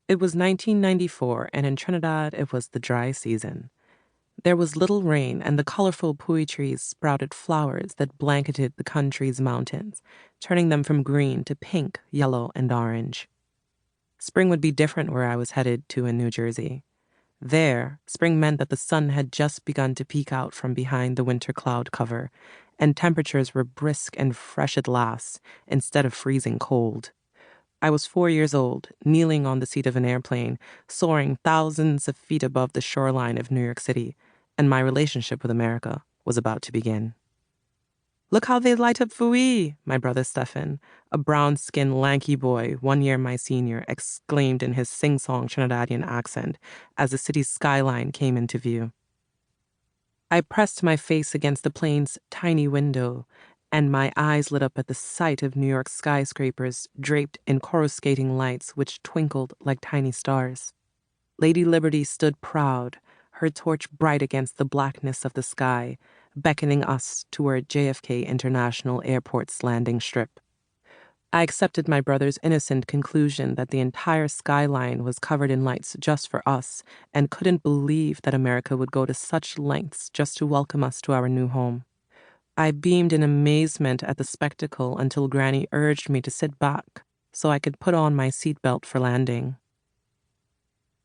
It was 1994, and in Trinidad it was the dry season. There was little rain, and the colorful pui trees sprouted flowers that blanketed the country's mountains, turning them from green to pink, yellow, and orange. Spring would be different where I was headed to in New Jersey. There, spring meant that the sun had just begun to peek out from behind the winter cloud cover, and temperatures were brisk and fresh at last, instead of freezing cold. I was 4 years old, kneeling on the seat of an airplane, soaring thousands of feet above the shoreline of New York City, and my relationship with America was about to begin. "Look how they light up Fui," my brother Stefan, a brown-skinned, lanky boy, 1 year my senior, exclaimed in his sing-song Trinidadian accent as the city's skyline came into view. I pressed my face against the plane's tiny window, and my eyes lit up at the sight of New York's skyscrapers draped in coruscating lights which twinkled like tiny stars. Lady Liberty stood proud, her torch bright against the blackness of the sky, beckoning us toward JFK International Airport's landing strip. I accepted my brother's innocent conclusion that the entire skyline was covered in lights just for us, and couldn't believe that America would go to such lengths just to welcome us to our new home. I beamed in amazement at the spectacle until Granny urged me to sit back so I could put on my seatbelt for landing.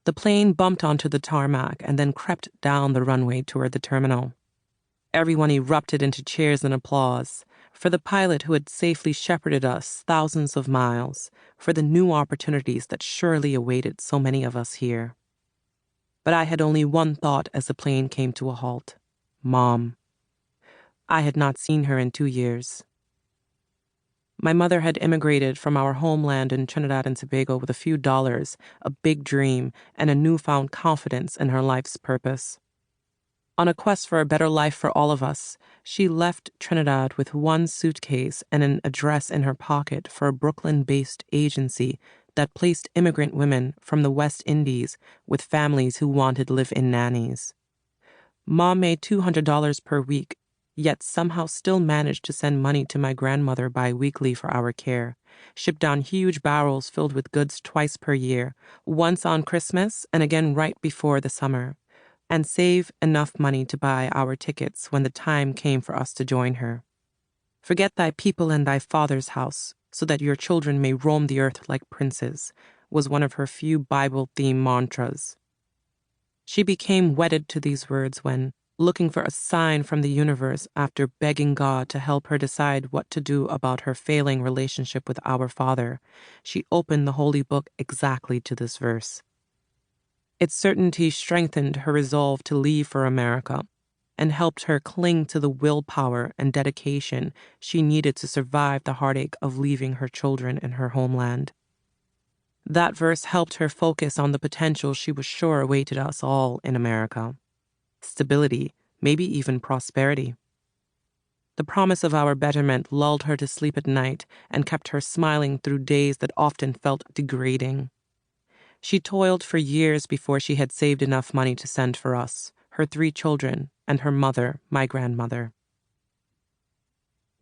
The plane bumped onto the tarmac and then crept down the runway toward the terminal. Everyone erupted into cheers and applause for the pilot who had safely shepherded us thousands of miles, for the new opportunities that surely awaited so many of us here. But I had only one thought as the plane came to a halt: Mom. I had not seen her in 2 years. My mother had immigrated from our homeland in Trinidad and Tobago with a few dollars, a big dream, and a newfound confidence in her life's purpose. On a quest for a better life for all of us, she left Trinidad with one suitcase and an address in her pocket for a Brooklyn-based agency that placed immigrant women from the West Indies with families who wanted live-in nannies. Mom made $200 per week, yet somehow still managed to send money to my grandmother bi-weekly for our care, ship down huge barrels filled with goods twice per year, once on Christmas and again right before the summer, and save enough money to buy our tickets when the time came for us to join her. "Forget thy people and thy father's house, so that your children may roam the earth like princes," was one of her few Bible-themed mantras. She became wedded to these words when, looking for a sign from the universe after begging God to help her decide what to do about her failing relationship with our Father, she opened the Holy Book exactly to this verse. Its certainty strengthened her resolve to leave for America and helped her cling to the willpower and dedication she needed to survive the heartache of leaving her children in her homeland. That verse helped her focus on the potential she was sure awaited us all in America: stability, maybe even prosperity. The promise of our betterment lulled her to sleep at night and kept her smiling through days that often felt degrading. She toiled for years before she had saved enough money to send for us, her 3 children, and her mother, my grandmother.